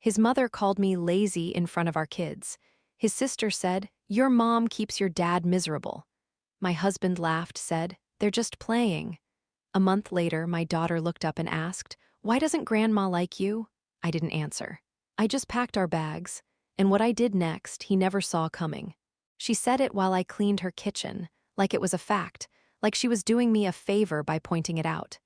His mother called me lazy in front of our kids. His sister said, "Your mom keeps your dad miserable." My husband laughed, said, "They're just playing." A month later, my daughter looked up and asked, "Why doesn't Grandma like you?" I didn't answer. I just packed our bags, and what I did next, he never saw coming. She said it while I cleaned her kitchen, like it was a fact, like she was doing me a favor by pointing it out.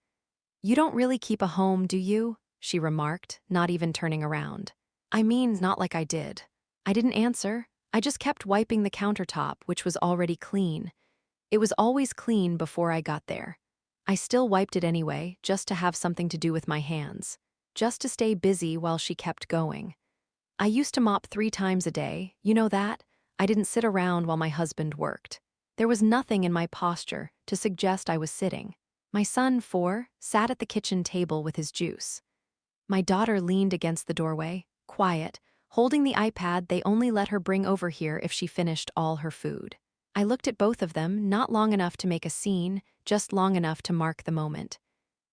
"You don't really keep a home, do you?" she remarked, not even turning around. I mean, not like I did. I didn't answer. I just kept wiping the countertop, which was already clean. It was always clean before I got there. I still wiped it anyway, just to have something to do with my hands. Just to stay busy while she kept going. I used to mop 3 times a day, you know that? I didn't sit around while my husband worked. There was nothing in my posture to suggest I was sitting. My son, 4, sat at the kitchen table with his juice. My daughter leaned against the doorway, quiet, holding the iPad they only let her bring over here if she finished all her food. I looked at both of them, not long enough to make a scene, just long enough to mark the moment.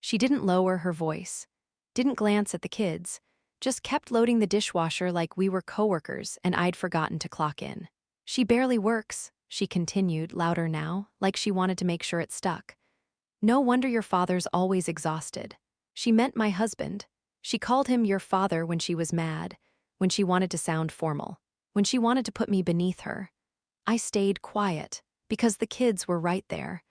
She didn't lower her voice, didn't glance at the kids, just kept loading the dishwasher like we were coworkers and I'd forgotten to clock in. "She barely works," she continued, louder now, like she wanted to make sure it stuck. "No wonder your father's always exhausted." She meant my husband. She called him your father when she was mad, when she wanted to sound formal, when she wanted to put me beneath her. I stayed quiet, because the kids were right there,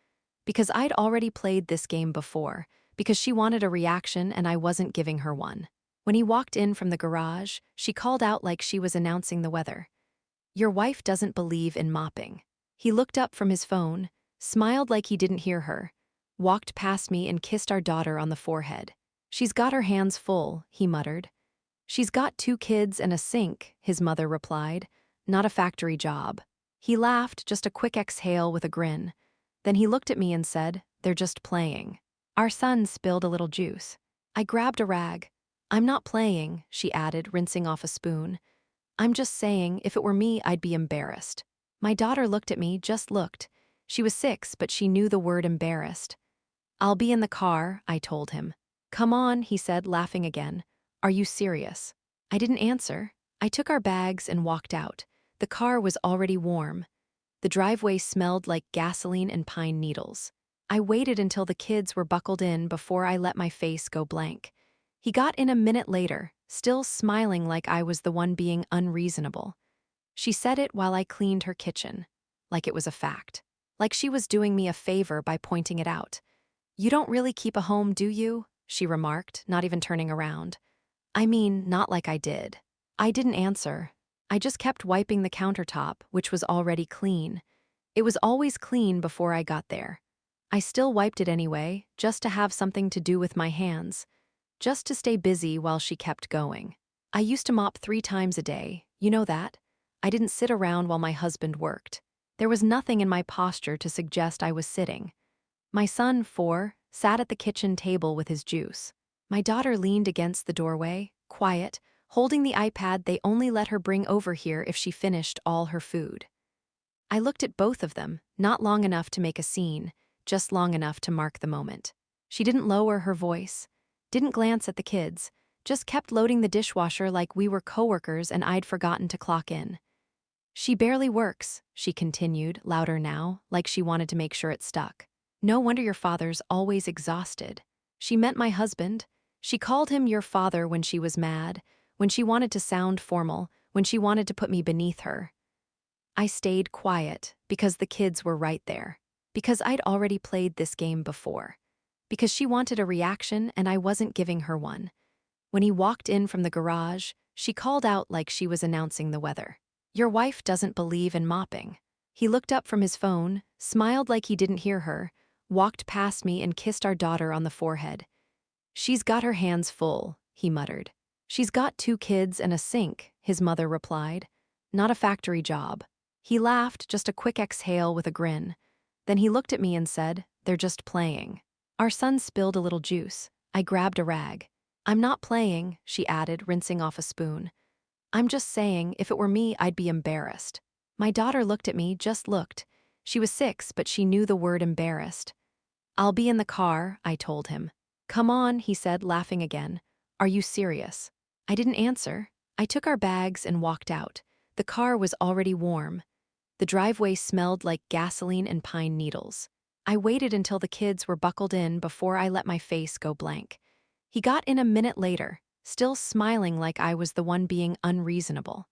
because I'd already played this game before, because she wanted a reaction and I wasn't giving her one. When he walked in from the garage, she called out like she was announcing the weather. "Your wife doesn't believe in mopping." He looked up from his phone, smiled like he didn't hear her, walked past me and kissed our daughter on the forehead. "She's got her hands full," he muttered. "She's got 2 kids and a sink," his mother replied. "Not a factory job." He laughed, just a quick exhale with a grin. Then he looked at me and said, "They're just playing." Our son spilled a little juice. I grabbed a rag. "I'm not playing," she added, rinsing off a spoon. "I'm just saying, if it were me, I'd be embarrassed." My daughter looked at me, just looked. She was 6, but she knew the word embarrassed. "I'll be in the car," I told him. "Come on," he said, laughing again. "Are you serious?" I didn't answer. I took our bags and walked out. The car was already warm. The driveway smelled like gasoline and pine needles. I waited until the kids were buckled in before I let my face go blank. He got in a minute later, still smiling like I was the one being unreasonable. She said it while I cleaned her kitchen, like it was a fact, like she was doing me a favor by pointing it out. "You don't really keep a home, do you?" she remarked, not even turning around. I mean, not like I did. I didn't answer. I just kept wiping the countertop, which was already clean. It was always clean before I got there. I still wiped it anyway, just to have something to do with my hands, just to stay busy while she kept going. I used to mop 3 times a day, you know that? I didn't sit around while my husband worked. There was nothing in my posture to suggest I was sitting. My son, 4, sat at the kitchen table with his juice. My daughter leaned against the doorway, quiet, holding the iPad they only let her bring over here if she finished all her food. I looked at both of them, not long enough to make a scene, just long enough to mark the moment. She didn't lower her voice, didn't glance at the kids, just kept loading the dishwasher like we were coworkers and I'd forgotten to clock in. "She barely works," she continued, louder now, like she wanted to make sure it stuck. "No wonder your father's always exhausted." She meant my husband. She called him your father when she was mad, when she wanted to sound formal, when she wanted to put me beneath her. I stayed quiet, because the kids were right there, because I'd already played this game before, because she wanted a reaction and I wasn't giving her one. When he walked in from the garage, she called out like she was announcing the weather. "Your wife doesn't believe in mopping." He looked up from his phone, smiled like he didn't hear her, walked past me and kissed our daughter on the forehead. "She's got her hands full," he muttered. "She's got 2 kids and a sink," his mother replied. "Not a factory job." He laughed, just a quick exhale with a grin. Then he looked at me and said, "They're just playing." Our son spilled a little juice. I grabbed a rag. "I'm not playing," she added, rinsing off a spoon. "I'm just saying, if it were me, I'd be embarrassed." My daughter looked at me, just looked. She was 6, but she knew the word embarrassed. "I'll be in the car," I told him. "Come on," he said, laughing again. "Are you serious?" I didn't answer. I took our bags and walked out. The car was already warm. The driveway smelled like gasoline and pine needles. I waited until the kids were buckled in before I let my face go blank. He got in a minute later, still smiling like I was the one being unreasonable.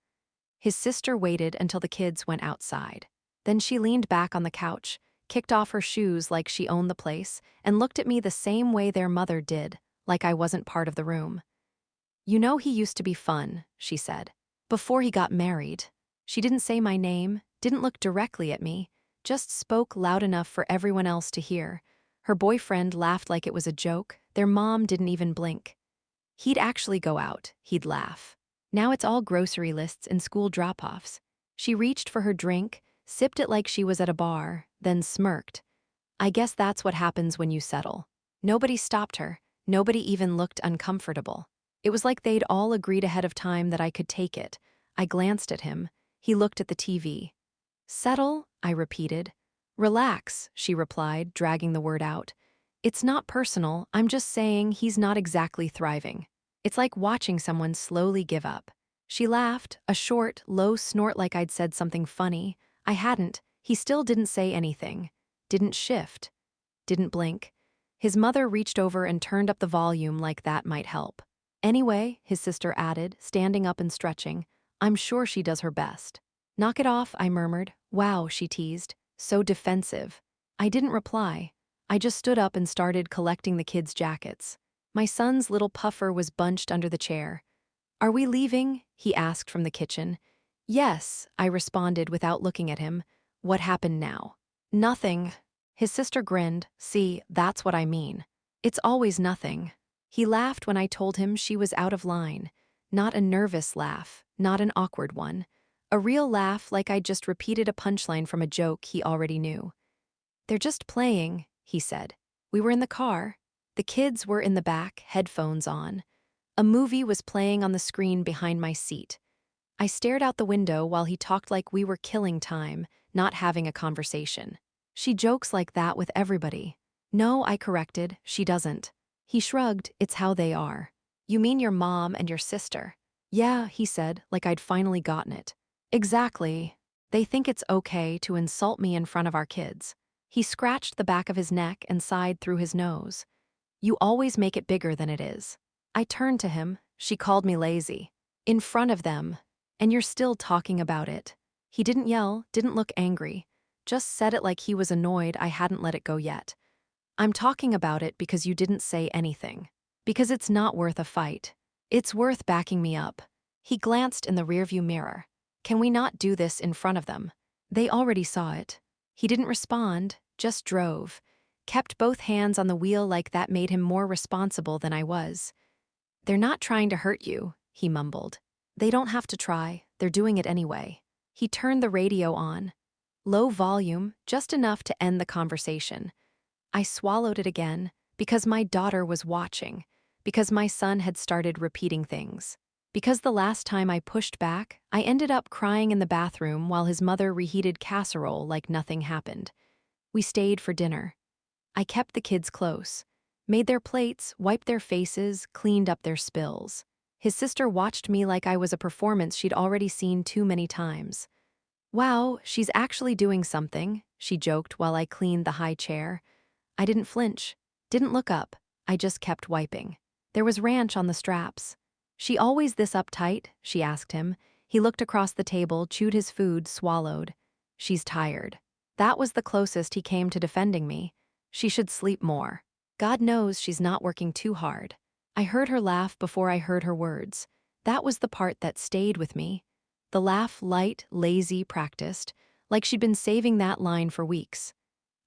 His sister waited until the kids went outside. Then she leaned back on the couch, kicked off her shoes like she owned the place, and looked at me the same way their mother did, like I wasn't part of the room. "You know he used to be fun," she said. "Before he got married." She didn't say my name, didn't look directly at me, just spoke loud enough for everyone else to hear. Her boyfriend laughed like it was a joke. Their mom didn't even blink. He'd actually go out, he'd laugh. Now it's all grocery lists and school drop-offs. She reached for her drink, sipped it like she was at a bar, then smirked. I guess that's what happens when you settle. Nobody stopped her. Nobody even looked uncomfortable. It was like they'd all agreed ahead of time that I could take it. I glanced at him. He looked at the TV. "Settle?" I repeated. "Relax," she replied, dragging the word out. "It's not personal, I'm just saying he's not exactly thriving. It's like watching someone slowly give up." She laughed, a short, low snort like I'd said something funny. I hadn't. He still didn't say anything. Didn't shift. Didn't blink. His mother reached over and turned up the volume like that might help. "Anyway," his sister added, standing up and stretching, "I'm sure she does her best." "Knock it off," I murmured. "Wow," she teased. "So defensive." I didn't reply. I just stood up and started collecting the kids' jackets. My son's little puffer was bunched under the chair. "Are we leaving?" he asked from the kitchen. "Yes," I responded without looking at him. "What happened now?" "Nothing." His sister grinned. "See, that's what I mean. It's always nothing." He laughed when I told him she was out of line. Not a nervous laugh, not an awkward one. A real laugh like I'd just repeated a punchline from a joke he already knew. "They're just playing," he said. We were in the car. The kids were in the back, headphones on. A movie was playing on the screen behind my seat. I stared out the window while he talked like we were killing time, not having a conversation. "She jokes like that with everybody." "No," I corrected, "she doesn't." He shrugged. "It's how they are." "You mean your mom and your sister?" "Yeah," he said, like I'd finally gotten it. "Exactly. They think it's okay to insult me in front of our kids." He scratched the back of his neck and sighed through his nose. "You always make it bigger than it is." I turned to him. "She called me lazy. In front of them. And you're still talking about it." He didn't yell, didn't look angry. Just said it like he was annoyed I hadn't let it go yet. "I'm talking about it because you didn't say anything. Because it's not worth a fight. It's worth backing me up." He glanced in the rearview mirror. "Can we not do this in front of them? They already saw it." He didn't respond, just drove. Kept both hands on the wheel like that made him more responsible than I was. "They're not trying to hurt you," he mumbled. "They don't have to try, they're doing it anyway." He turned the radio on. Low volume, just enough to end the conversation. I swallowed it again, because my daughter was watching, because my son had started repeating things. Because the last time I pushed back, I ended up crying in the bathroom while his mother reheated casserole like nothing happened. We stayed for dinner. I kept the kids close. Made their plates, wiped their faces, cleaned up their spills. His sister watched me like I was a performance she'd already seen too many times. "Wow, she's actually doing something," she joked while I cleaned the high chair. I didn't flinch, didn't look up. I just kept wiping. There was ranch on the straps. "She always this uptight?" she asked him. He looked across the table, chewed his food, swallowed. "She's tired." That was the closest he came to defending me. "She should sleep more. God knows she's not working too hard." I heard her laugh before I heard her words. That was the part that stayed with me. The laugh, light, lazy, practiced, like she'd been saving that line for weeks.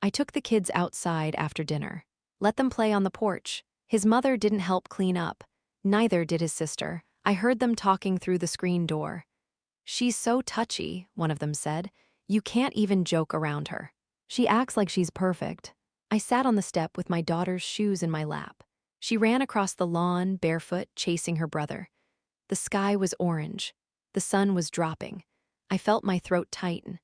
I took the kids outside after dinner. Let them play on the porch. His mother didn't help clean up. Neither did his sister. I heard them talking through the screen door. "She's so touchy," one of them said. "You can't even joke around her. She acts like she's perfect." I sat on the step with my daughter's shoes in my lap. She ran across the lawn, barefoot, chasing her brother. The sky was orange. The sun was dropping. I felt my throat tighten.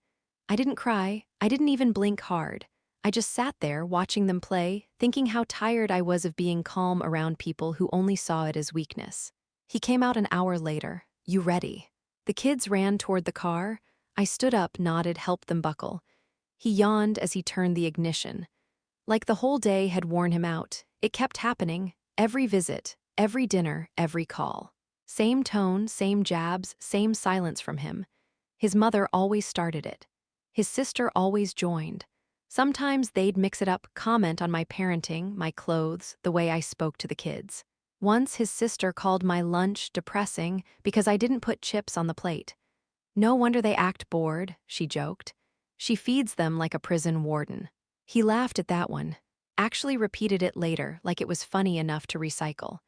I didn't cry. I didn't even blink hard. I just sat there watching them play, thinking how tired I was of being calm around people who only saw it as weakness. He came out an hour later. You ready?" The kids ran toward the car. I stood up, nodded, helped them buckle. He yawned as he turned the ignition. Like the whole day had worn him out, it kept happening. Every visit, every dinner, every call. Same tone, same jabs, same silence from him. His mother always started it. His sister always joined. Sometimes they'd mix it up, comment on my parenting, my clothes, the way I spoke to the kids. Once his sister called my lunch depressing because I didn't put chips on the plate. "No wonder they act bored," she joked. "She feeds them like a prison warden." He laughed at that one, actually repeated it later like it was funny enough to recycle.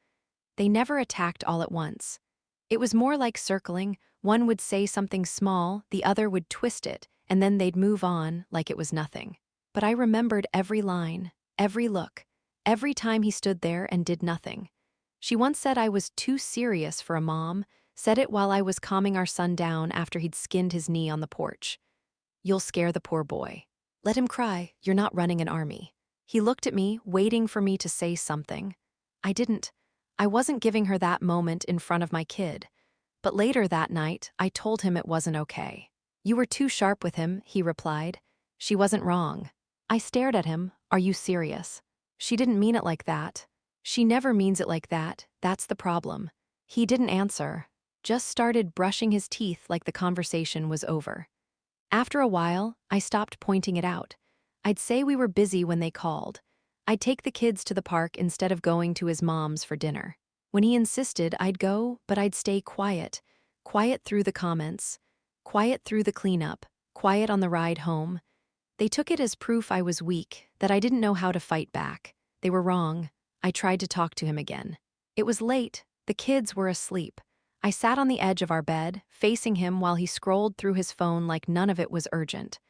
They never attacked all at once. It was more like circling. One would say something small, the other would twist it, and then they'd move on like it was nothing. But I remembered every line, every look, every time he stood there and did nothing. She once said I was too serious for a mom, said it while I was calming our son down after he'd skinned his knee on the porch. "You'll scare the poor boy. Let him cry, you're not running an army." He looked at me, waiting for me to say something. I didn't. I wasn't giving her that moment in front of my kid. But later that night, I told him it wasn't okay. "You were too sharp with him," he replied. "She wasn't wrong." I stared at him. "Are you serious?" "She didn't mean it like that." "She never means it like that, that's the problem." He didn't answer, just started brushing his teeth like the conversation was over. After a while, I stopped pointing it out. I'd say we were busy when they called. I'd take the kids to the park instead of going to his mom's for dinner. When he insisted, I'd go, but I'd stay quiet. Quiet through the comments, quiet through the cleanup, quiet on the ride home. They took it as proof I was weak, that I didn't know how to fight back. They were wrong. I tried to talk to him again. It was late. The kids were asleep. I sat on the edge of our bed, facing him while he scrolled through his phone like none of it was urgent.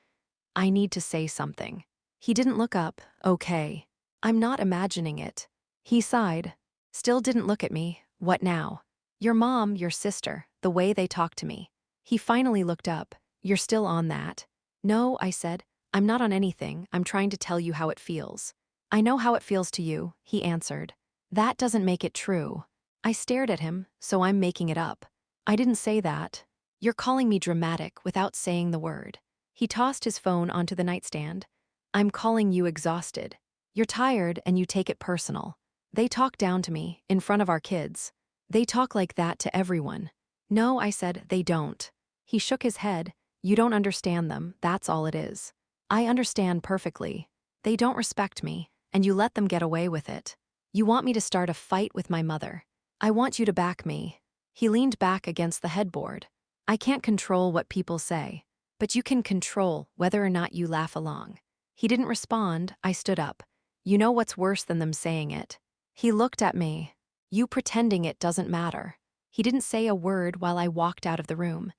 "I need to say something." He didn't look up. "Okay. I'm not imagining it." He sighed. Still didn't look at me. "What now?" "Your mom, your sister, the way they talk to me." He finally looked up. "You're still on that?" "No," I said. "I'm not on anything. I'm trying to tell you how it feels." "I know how it feels to you," he answered. "That doesn't make it true." I stared at him, "So I'm making it up." "I didn't say that." "You're calling me dramatic without saying the word." He tossed his phone onto the nightstand. "I'm calling you exhausted. You're tired and you take it personal. They talk down to me, in front of our kids. They talk like that to everyone." "No," I said, "they don't." He shook his head. "You don't understand them, that's all it is." "I understand perfectly. They don't respect me, and you let them get away with it. You want me to start a fight with my mother. I want you to back me." He leaned back against the headboard. "I can't control what people say, but you can control whether or not you laugh along." He didn't respond. I stood up. "You know what's worse than them saying it?" He looked at me. "You pretending it doesn't matter." He didn't say a word while I walked out of the room.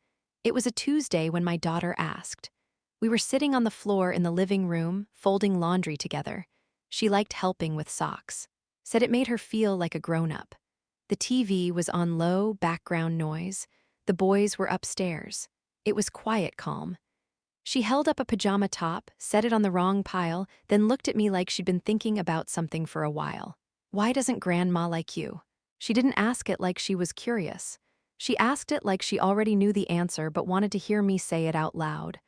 It was a Tuesday when my daughter asked. We were sitting on the floor in the living room, folding laundry together. She liked helping with socks. Said it made her feel like a grown-up. The TV was on low background noise. The boys were upstairs. It was quiet calm. She held up a pajama top, set it on the wrong pile, then looked at me like she'd been thinking about something for a while. "Why doesn't Grandma like you?" She didn't ask it like she was curious. She asked it like she already knew the answer but wanted to hear me say it out loud.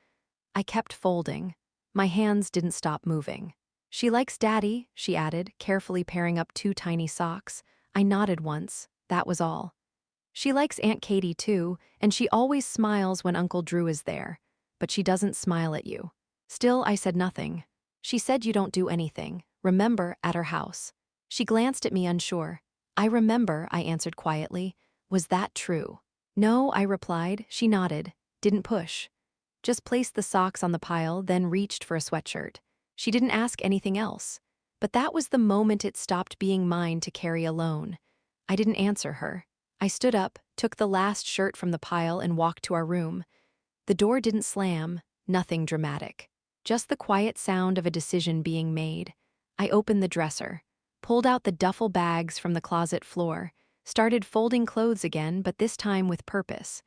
I kept folding. My hands didn't stop moving. "She likes Daddy," she added, carefully pairing up two tiny socks. I nodded once. That was all. "She likes Aunt Katie too, and she always smiles when Uncle Drew is there. But she doesn't smile at you." Still, I said nothing. "She said you don't do anything. Remember, at her house." She glanced at me unsure. "I remember," I answered quietly. "Was that true?" "No," I replied. She nodded. Didn't push. Just placed the socks on the pile, then reached for a sweatshirt. She didn't ask anything else. But that was the moment it stopped being mine to carry alone. I didn't answer her. I stood up, took the last shirt from the pile and walked to our room. The door didn't slam, nothing dramatic. Just the quiet sound of a decision being made. I opened the dresser, pulled out the duffel bags from the closet floor, started folding clothes again, but this time with purpose.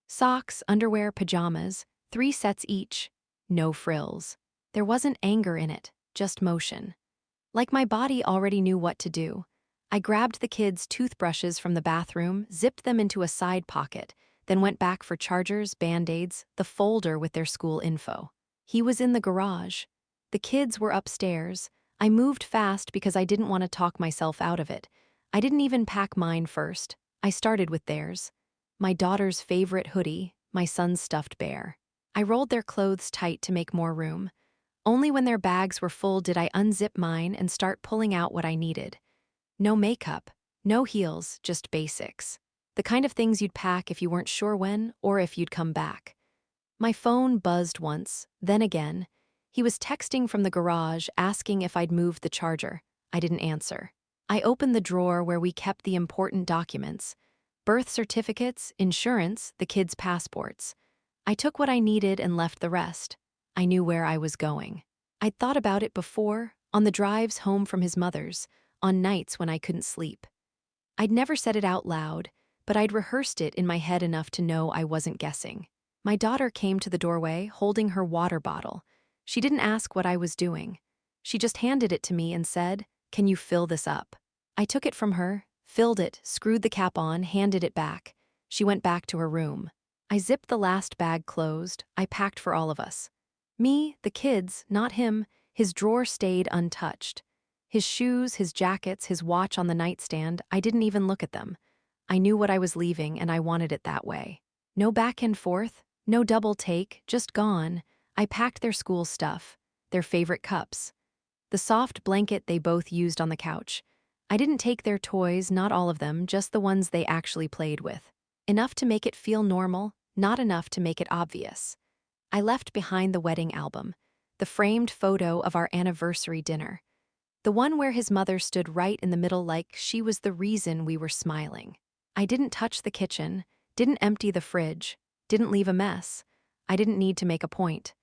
Socks, underwear, pajamas, 3 sets each. No frills. There wasn't anger in it, just motion. Like my body already knew what to do. I grabbed the kids' toothbrushes from the bathroom, zipped them into a side pocket, then went back for chargers, band-aids, the folder with their school info. He was in the garage. The kids were upstairs. I moved fast because I didn't want to talk myself out of it. I didn't even pack mine first. I started with theirs. My daughter's favorite hoodie, my son's stuffed bear. I rolled their clothes tight to make more room. Only when their bags were full did I unzip mine and start pulling out what I needed. No makeup, no heels, just basics. The kind of things you'd pack if you weren't sure when or if you'd come back. My phone buzzed once, then again. He was texting from the garage, asking if I'd moved the charger. I didn't answer. I opened the drawer where we kept the important documents: birth certificates, insurance, the kids' passports. I took what I needed and left the rest. I knew where I was going. I'd thought about it before, on the drives home from his mother's, on nights when I couldn't sleep. I'd never said it out loud, but I'd rehearsed it in my head enough to know I wasn't guessing. My daughter came to the doorway holding her water bottle. She didn't ask what I was doing. She just handed it to me and said, "Can you fill this up?" I took it from her, filled it, screwed the cap on, handed it back. She went back to her room. I zipped the last bag closed. I packed for all of us. Me, the kids, not him. His drawer stayed untouched. His shoes, his jackets, his watch on the nightstand, I didn't even look at them. I knew what I was leaving and I wanted it that way. No back and forth, no double take, just gone. I packed their school stuff, their favorite cups, the soft blanket they both used on the couch. I didn't take their toys, not all of them, just the ones they actually played with. Enough to make it feel normal, not enough to make it obvious. I left behind the wedding album, the framed photo of our anniversary dinner. The one where his mother stood right in the middle like she was the reason we were smiling. I didn't touch the kitchen, didn't empty the fridge, didn't leave a mess. I didn't need to make a point.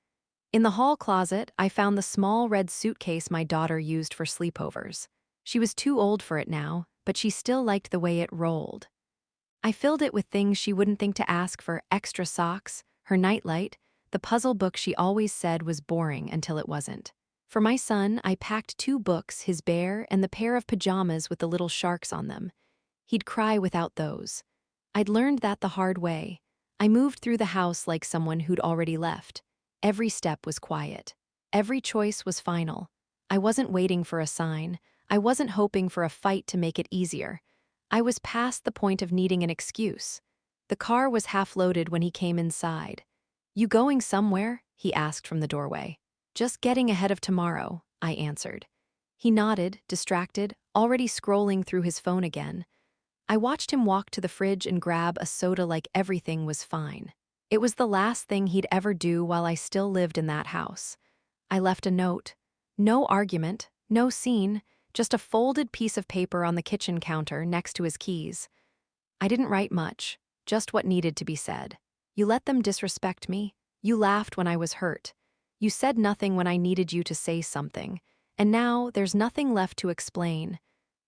In the hall closet, I found the small red suitcase my daughter used for sleepovers. She was too old for it now, but she still liked the way it rolled. I filled it with things she wouldn't think to ask for: extra socks, her nightlight, the puzzle book she always said was boring until it wasn't. For my son, I packed 2 books, his bear and the pair of pajamas with the little sharks on them. He'd cry without those. I'd learned that the hard way. I moved through the house like someone who'd already left. Every step was quiet. Every choice was final. I wasn't waiting for a sign. I wasn't hoping for a fight to make it easier. I was past the point of needing an excuse. The car was half loaded when he came inside. "You going somewhere?" he asked from the doorway. "Just getting ahead of tomorrow," I answered. He nodded, distracted, already scrolling through his phone again. I watched him walk to the fridge and grab a soda like everything was fine. It was the last thing he'd ever do while I still lived in that house. I left a note. No argument, no scene, just a folded piece of paper on the kitchen counter next to his keys. I didn't write much, just what needed to be said. "You let them disrespect me. You laughed when I was hurt. You said nothing when I needed you to say something. And now there's nothing left to explain.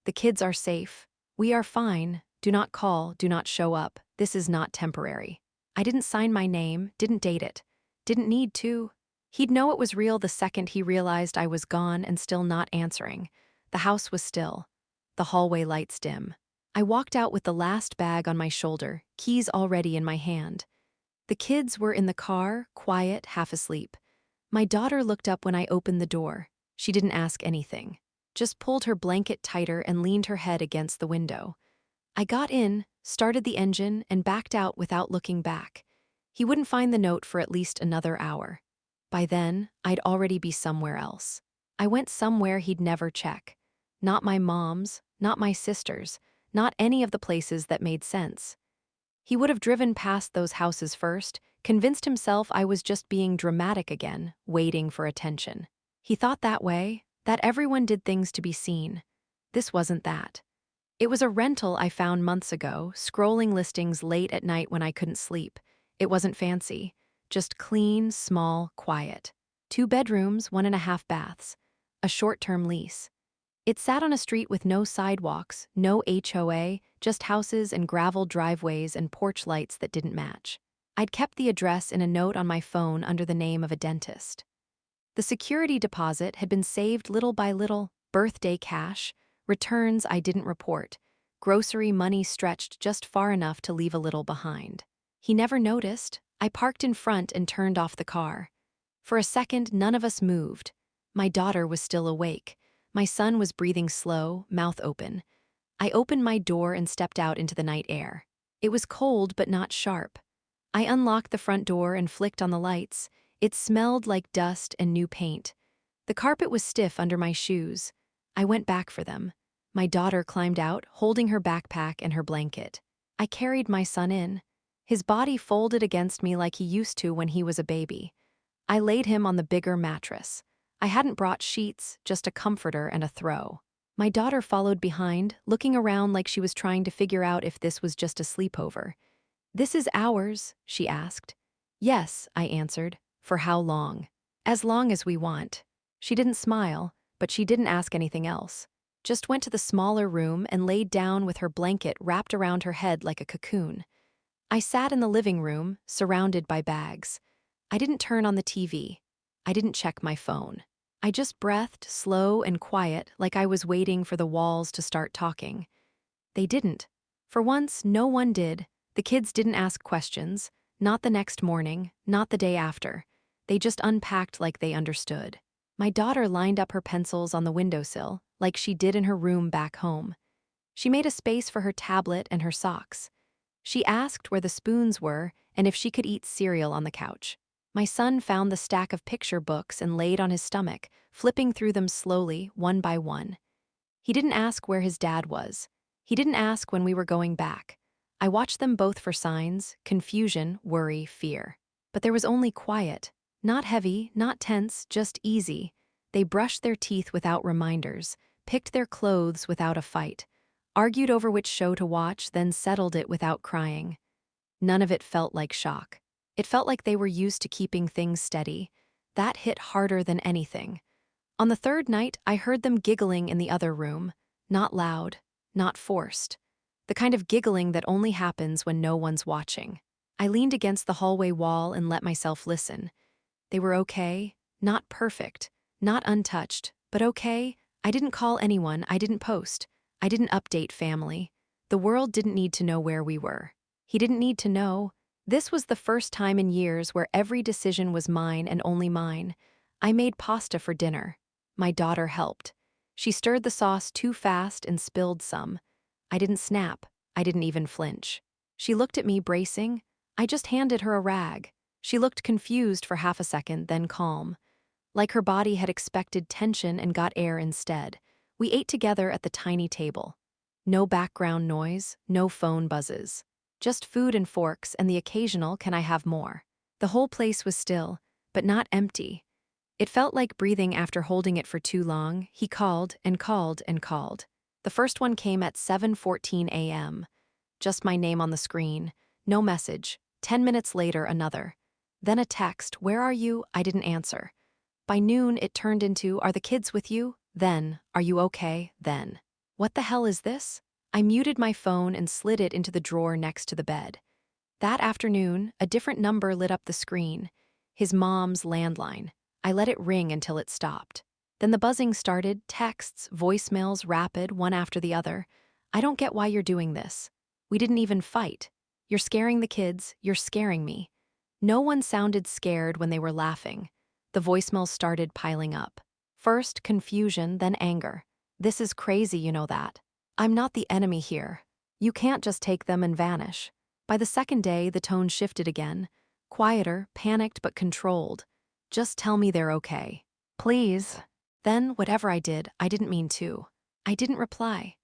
The kids are safe. We are fine. Do not call, do not show up. This is not temporary." I didn't sign my name, didn't date it. Didn't need to. He'd know it was real the second he realized I was gone and still not answering. The house was still. The hallway lights dim. I walked out with the last bag on my shoulder, keys already in my hand. The kids were in the car, quiet, half asleep. My daughter looked up when I opened the door. She didn't ask anything, just pulled her blanket tighter and leaned her head against the window. I got in, started the engine, and backed out without looking back. He wouldn't find the note for at least another hour. By then, I'd already be somewhere else. I went somewhere he'd never check. Not my mom's, not my sister's, not any of the places that made sense. He would have driven past those houses first, convinced himself I was just being dramatic again, waiting for attention. He thought that way, that everyone did things to be seen. This wasn't that. It was a rental I found months ago, scrolling listings late at night when I couldn't sleep. It wasn't fancy, just clean, small, quiet. 2 bedrooms, 1.5 baths. A short-term lease. It sat on a street with no sidewalks, no HOA, just houses and gravel driveways and porch lights that didn't match. I'd kept the address in a note on my phone under the name of a dentist. The security deposit had been saved little by little: birthday cash, Returns I didn't report. Grocery money stretched just far enough to leave a little behind. He never noticed. I parked in front and turned off the car. For a second, none of us moved. My daughter was still awake. My son was breathing slow, mouth open. I opened my door and stepped out into the night air. It was cold but not sharp. I unlocked the front door and flicked on the lights. It smelled like dust and new paint. The carpet was stiff under my shoes. I went back for them. My daughter climbed out, holding her backpack and her blanket. I carried my son in. His body folded against me like he used to when he was a baby. I laid him on the bigger mattress. I hadn't brought sheets, just a comforter and a throw. My daughter followed behind, looking around like she was trying to figure out if this was just a sleepover. "This is ours?" she asked. "Yes," I answered. "For how long?" "As long as we want." She didn't smile, but she didn't ask anything else. Just went to the smaller room and laid down with her blanket wrapped around her head like a cocoon. I sat in the living room, surrounded by bags. I didn't turn on the TV. I didn't check my phone. I just breathed, slow and quiet, like I was waiting for the walls to start talking. They didn't. For once, no one did. The kids didn't ask questions. Not the next morning, not the day after. They just unpacked like they understood. My daughter lined up her pencils on the windowsill, like she did in her room back home. She made a space for her tablet and her socks. She asked where the spoons were and if she could eat cereal on the couch. My son found the stack of picture books and laid on his stomach, flipping through them slowly, one by one. He didn't ask where his dad was. He didn't ask when we were going back. I watched them both for signs: confusion, worry, fear. But there was only quiet. Not heavy, not tense, just easy. They brushed their teeth without reminders, picked their clothes without a fight, argued over which show to watch, then settled it without crying. None of it felt like shock. It felt like they were used to keeping things steady. That hit harder than anything. On the third night, I heard them giggling in the other room. Not loud, not forced. The kind of giggling that only happens when no one's watching. I leaned against the hallway wall and let myself listen. They were okay, not perfect, not untouched, but okay. I didn't call anyone, I didn't post. I didn't update family. The world didn't need to know where we were. He didn't need to know. This was the first time in years where every decision was mine and only mine. I made pasta for dinner. My daughter helped. She stirred the sauce too fast and spilled some. I didn't snap. I didn't even flinch. She looked at me, bracing. I just handed her a rag. She looked confused for half a second, then calm. Like her body had expected tension and got air instead. We ate together at the tiny table. No background noise, no phone buzzes. Just food and forks and the occasional "can I have more?" The whole place was still, but not empty. It felt like breathing after holding it for too long. He called and called and called. The first one came at 7:14 a.m. Just my name on the screen. No message. 10 minutes later, another. Then a text: "Where are you?" I didn't answer. By noon, it turned into, "Are the kids with you?" Then, "Are you okay?" Then, "What the hell is this?" I muted my phone and slid it into the drawer next to the bed. That afternoon, a different number lit up the screen. His mom's landline. I let it ring until it stopped. Then the buzzing started, texts, voicemails, rapid, one after the other. "I don't get why you're doing this. We didn't even fight. You're scaring the kids, you're scaring me." No one sounded scared when they were laughing. The voicemails started piling up. First, confusion, then anger. "This is crazy, you know that. I'm not the enemy here. You can't just take them and vanish." By the second day, the tone shifted again. Quieter, panicked but controlled. "Just tell me they're okay. Please." Then, whatever I did, I didn't mean to. I didn't reply.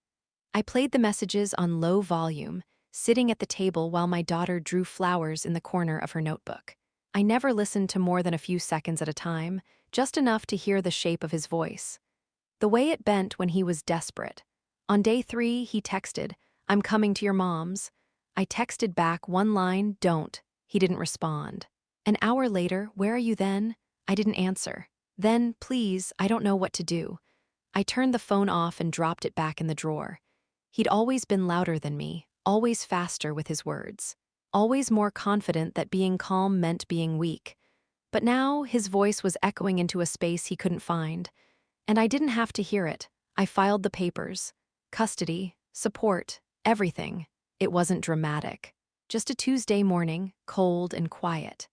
I played the messages on low volume, sitting at the table while my daughter drew flowers in the corner of her notebook. I never listened to more than a few seconds at a time, just enough to hear the shape of his voice. The way it bent when he was desperate. On day 3, he texted, "I'm coming to your mom's." I texted back one line, "Don't." He didn't respond. An hour later, "Where are you then?" I didn't answer. Then, "Please, I don't know what to do." I turned the phone off and dropped it back in the drawer. He'd always been louder than me, always faster with his words, always more confident that being calm meant being weak. But now his voice was echoing into a space he couldn't find. And I didn't have to hear it. I filed the papers. Custody, support, everything. It wasn't dramatic. Just a Tuesday morning, cold and quiet.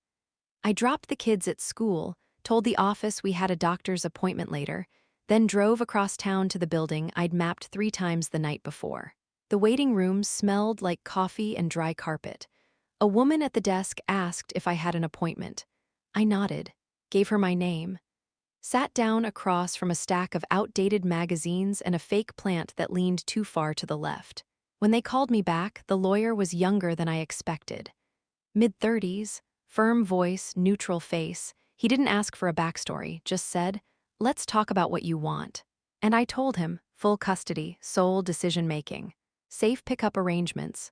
I dropped the kids at school, told the office we had a doctor's appointment later, then drove across town to the building I'd mapped 3 times the night before. The waiting room smelled like coffee and dry carpet. A woman at the desk asked if I had an appointment. I nodded, gave her my name, sat down across from a stack of outdated magazines and a fake plant that leaned too far to the left. When they called me back, the lawyer was younger than I expected. Mid-30s, firm voice, neutral face. He didn't ask for a backstory, just said, "Let's talk about what you want." And I told him, full custody, sole decision-making, safe pickup arrangements,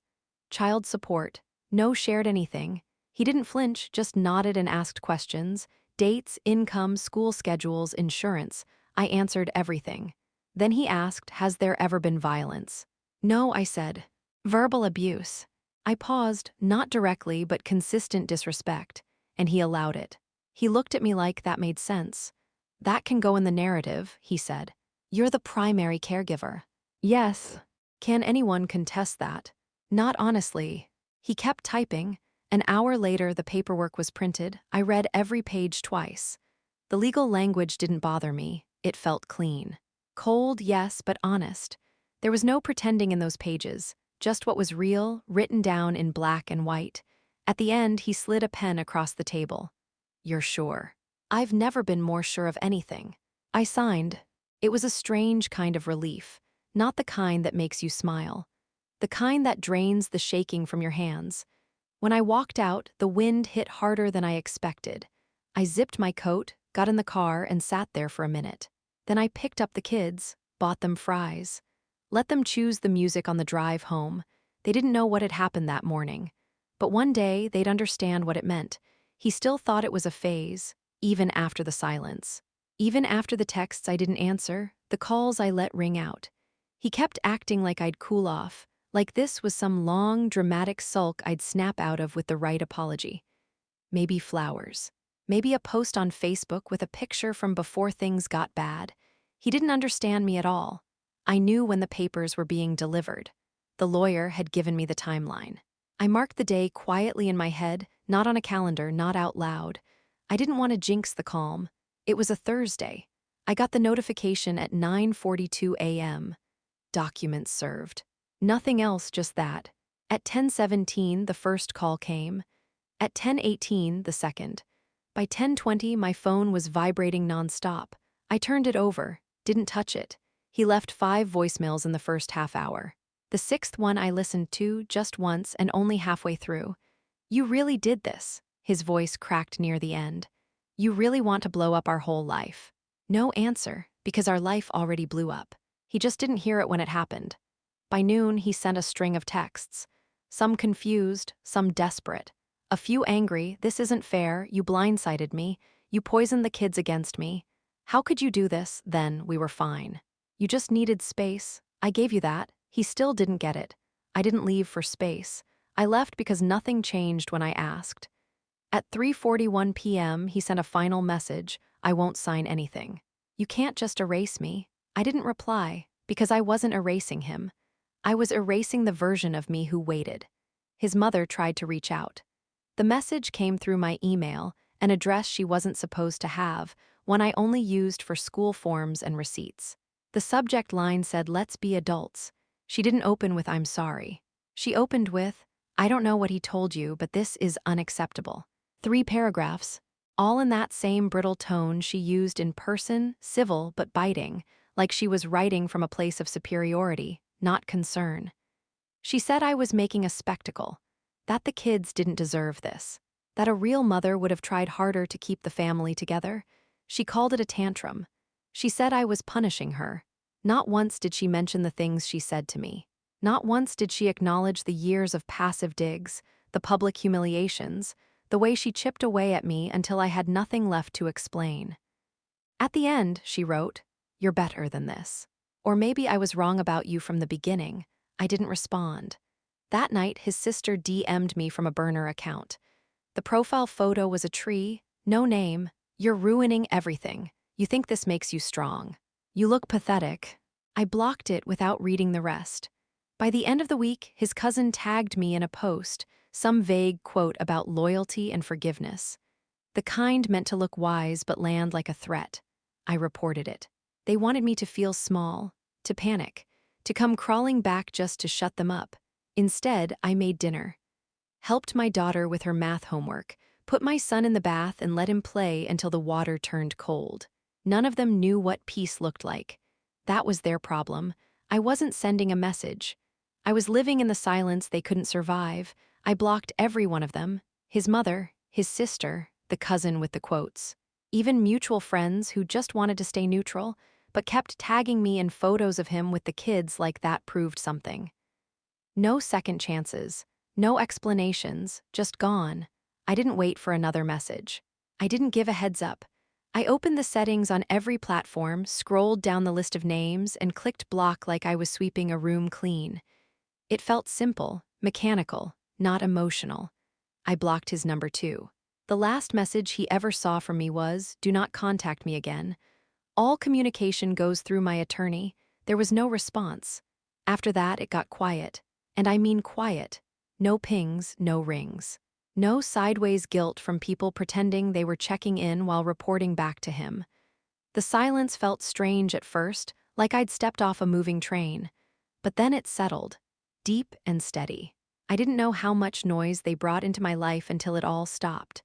child support, no shared anything. He didn't flinch, just nodded and asked questions. Dates, income, school schedules, insurance. I answered everything. Then he asked, has there ever been violence? No, I said. Verbal abuse. I paused, not directly but consistent disrespect, and he allowed it. He looked at me like that made sense. That can go in the narrative, he said. You're the primary caregiver. Yes. Can anyone contest that? Not honestly. He kept typing. An hour later, the paperwork was printed. I read every page twice. The legal language didn't bother me. It felt clean. Cold, yes, but honest. There was no pretending in those pages, just what was real, written down in black and white. At the end, he slid a pen across the table. You're sure? I've never been more sure of anything. I signed. It was a strange kind of relief, not the kind that makes you smile. The kind that drains the shaking from your hands. When I walked out, the wind hit harder than I expected. I zipped my coat, got in the car, and sat there for a minute. Then I picked up the kids, bought them fries. Let them choose the music on the drive home. They didn't know what had happened that morning. But one day, they'd understand what it meant. He still thought it was a phase, even after the silence. Even after the texts I didn't answer, the calls I let ring out. He kept acting like I'd cool off, like this was some long, dramatic sulk I'd snap out of with the right apology. Maybe flowers. Maybe a post on Facebook with a picture from before things got bad. He didn't understand me at all. I knew when the papers were being delivered. The lawyer had given me the timeline. I marked the day quietly in my head, not on a calendar, not out loud. I didn't want to jinx the calm. It was a Thursday. I got the notification at 9:42 a.m. Documents served. Nothing else, just that. At 10:17, the first call came. At 10:18, the second. By 10:20, my phone was vibrating nonstop. I turned it over, didn't touch it. He left 5 voicemails in the first half hour. The 6th one I listened to just once and only halfway through. You really did this, his voice cracked near the end. You really want to blow up our whole life. No answer, because our life already blew up. He just didn't hear it when it happened. By noon, he sent a string of texts. Some confused, some desperate. A few angry, this isn't fair, you blindsided me, you poisoned the kids against me. How could you do this? Then we were fine. You just needed space. I gave you that. He still didn't get it. I didn't leave for space. I left because nothing changed when I asked. At 3:41 p.m., he sent a final message, I won't sign anything. You can't just erase me. I didn't reply, because I wasn't erasing him. I was erasing the version of me who waited. His mother tried to reach out. The message came through my email, an address she wasn't supposed to have, one I only used for school forms and receipts. The subject line said, let's be adults. She didn't open with, I'm sorry. She opened with, I don't know what he told you, but this is unacceptable. 3 paragraphs, all in that same brittle tone she used in person, civil but biting, like she was writing from a place of superiority, not concern. She said I was making a spectacle, that the kids didn't deserve this, that a real mother would have tried harder to keep the family together. She called it a tantrum. She said I was punishing her. Not once did she mention the things she said to me. Not once did she acknowledge the years of passive digs, the public humiliations, the way she chipped away at me until I had nothing left to explain. At the end, she wrote, you're better than this. Or maybe I was wrong about you from the beginning. I didn't respond. That night, his sister DM'd me from a burner account. The profile photo was a tree, no name. You're ruining everything. You think this makes you strong. You look pathetic. I blocked it without reading the rest. By the end of the week, his cousin tagged me in a post, some vague quote about loyalty and forgiveness. The kind meant to look wise but land like a threat. I reported it. They wanted me to feel small, to panic, to come crawling back just to shut them up. Instead, I made dinner, helped my daughter with her math homework, put my son in the bath and let him play until the water turned cold. None of them knew what peace looked like. That was their problem. I wasn't sending a message. I was living in the silence they couldn't survive. I blocked every one of them: his mother, his sister, the cousin with the quotes. Even mutual friends who just wanted to stay neutral, but kept tagging me in photos of him with the kids like that proved something. No second chances, no explanations, just gone. I didn't wait for another message. I didn't give a heads up. I opened the settings on every platform, scrolled down the list of names, and clicked block like I was sweeping a room clean. It felt simple, mechanical, not emotional. I blocked his number too. The last message he ever saw from me was, "Do not contact me again." All communication goes through my attorney. There was no response. After that, it got quiet. And I mean quiet. No pings, no rings. No sideways guilt from people pretending they were checking in while reporting back to him. The silence felt strange at first, like I'd stepped off a moving train. But then it settled, deep and steady. I didn't know how much noise they brought into my life until it all stopped.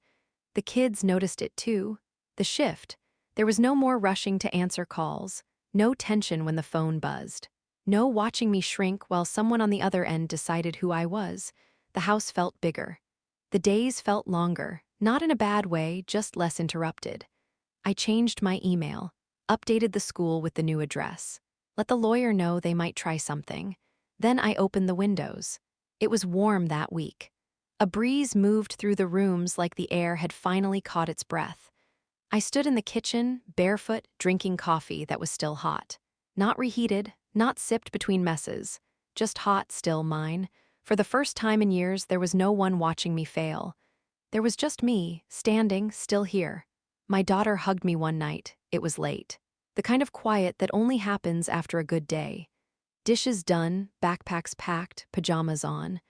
The kids noticed it too. The shift. There was no more rushing to answer calls, no tension when the phone buzzed, no watching me shrink while someone on the other end decided who I was. The house felt bigger. The days felt longer, not in a bad way, just less interrupted. I changed my email, updated the school with the new address, let the lawyer know they might try something. Then I opened the windows. It was warm that week. A breeze moved through the rooms like the air had finally caught its breath. I stood in the kitchen, barefoot, drinking coffee that was still hot. Not reheated, not sipped between messes. Just hot, still mine. For the first time in years, there was no one watching me fail. There was just me, standing, still here. My daughter hugged me one night. It was late. The kind of quiet that only happens after a good day. Dishes done, backpacks packed, pajamas on.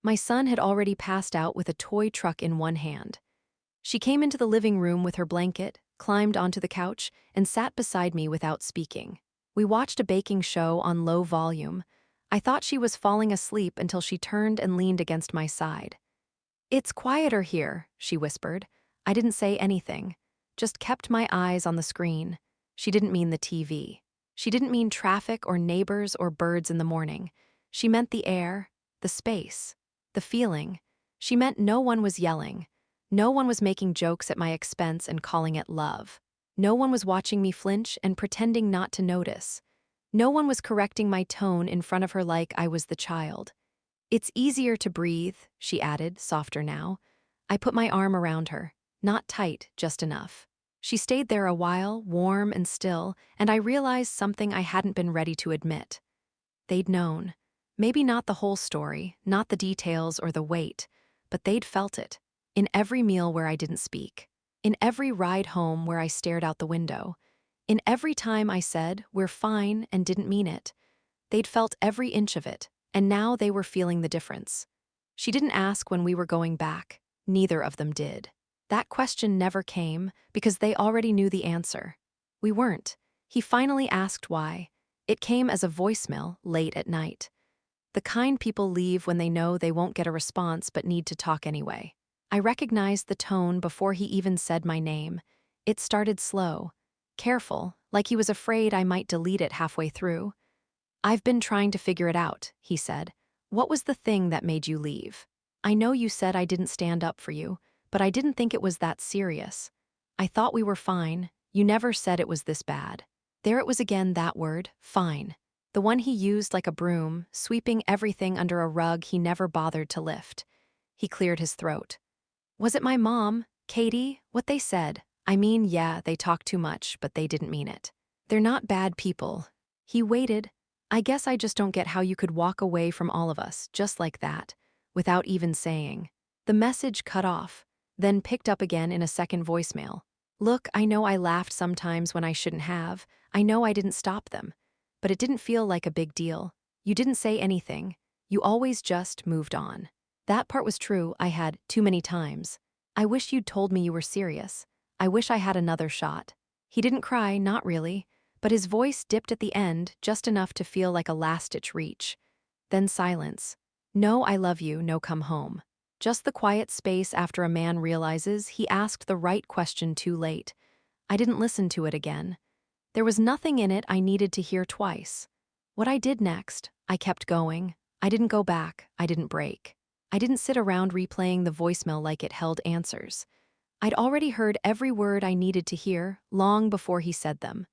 My son had already passed out with a toy truck in one hand. She came into the living room with her blanket, climbed onto the couch, and sat beside me without speaking. We watched a baking show on low volume. I thought she was falling asleep until she turned and leaned against my side. "It's quieter here," she whispered. I didn't say anything, just kept my eyes on the screen. She didn't mean the TV. She didn't mean traffic or neighbors or birds in the morning. She meant the air, the space, the feeling. She meant no one was yelling. No one was making jokes at my expense and calling it love. No one was watching me flinch and pretending not to notice. No one was correcting my tone in front of her like I was the child. "It's easier to breathe," she added, softer now. I put my arm around her, not tight, just enough. She stayed there a while, warm and still, and I realized something I hadn't been ready to admit. They'd known. Maybe not the whole story, not the details or the weight, but they'd felt it. In every meal where I didn't speak. In every ride home where I stared out the window. In every time I said, "We're fine," and didn't mean it. They'd felt every inch of it, and now they were feeling the difference. She didn't ask when we were going back. Neither of them did. That question never came because they already knew the answer. We weren't. He finally asked why. It came as a voicemail late at night. The kind people leave when they know they won't get a response but need to talk anyway. I recognized the tone before he even said my name. It started slow, careful, like he was afraid I might delete it halfway through. "I've been trying to figure it out," he said. "What was the thing that made you leave? I know you said I didn't stand up for you, but I didn't think it was that serious. I thought we were fine. You never said it was this bad." There it was again, that word, fine. The one he used like a broom, sweeping everything under a rug he never bothered to lift. He cleared his throat. "Was it my mom, Katie, what they said? I mean, yeah, they talk too much, but they didn't mean it. They're not bad people." He waited. "I guess I just don't get how you could walk away from all of us, just like that, without even saying." The message cut off, then picked up again in a second voicemail. "Look, I know I laughed sometimes when I shouldn't have. I know I didn't stop them. but it didn't feel like a big deal. You didn't say anything. You always just moved on. That part was true, I had too many times. I wish you'd told me you were serious. I wish I had another shot. He didn't cry, not really, but his voice dipped at the end just enough to feel like a last-ditch reach. Then silence. No I love you, no come home. Just the quiet space after a man realizes he asked the right question too late. I didn't listen to it again. There was nothing in it I needed to hear twice. What I did next, I kept going. I didn't go back, I didn't break. I didn't sit around replaying the voicemail like it held answers. I'd already heard every word I needed to hear long before he said them.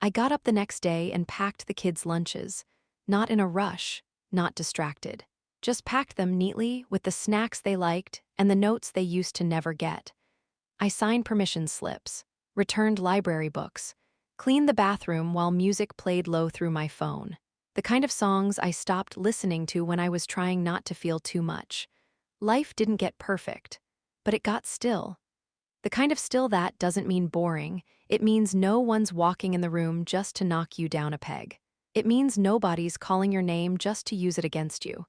I got up the next day and packed the kids' lunches. Not in a rush, not distracted. Just packed them neatly with the snacks they liked and the notes they used to never get. I signed permission slips, returned library books, cleaned the bathroom while music played low through my phone. The kind of songs I stopped listening to when I was trying not to feel too much. Life didn't get perfect, but it got still. The kind of still that doesn't mean boring. It means no one's walking in the room just to knock you down a peg. It means nobody's calling your name just to use it against you.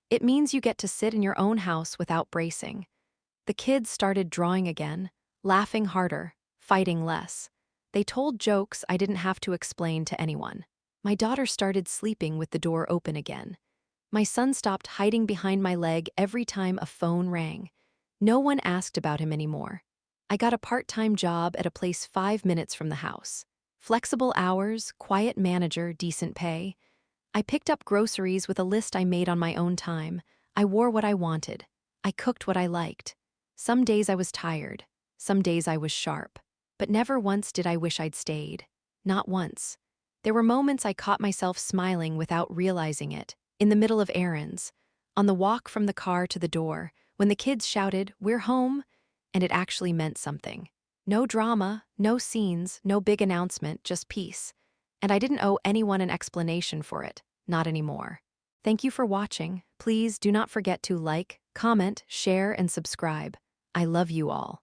It means you get to sit in your own house without bracing. The kids started drawing again, laughing harder, fighting less. They told jokes I didn't have to explain to anyone. My daughter started sleeping with the door open again. My son stopped hiding behind my leg every time a phone rang. No one asked about him anymore. I got a part-time job at a place 5 minutes from the house. Flexible hours, quiet manager, decent pay. I picked up groceries with a list I made on my own time. I wore what I wanted. I cooked what I liked. Some days I was tired. Some days I was sharp. But never once did I wish I'd stayed. Not once. There were moments I caught myself smiling without realizing it, in the middle of errands, on the walk from the car to the door, when the kids shouted, "We're home," and it actually meant something. No drama, no scenes, no big announcement, just peace. And I didn't owe anyone an explanation for it, not anymore. Thank you for watching. Please do not forget to like, comment, share, and subscribe. I love you all.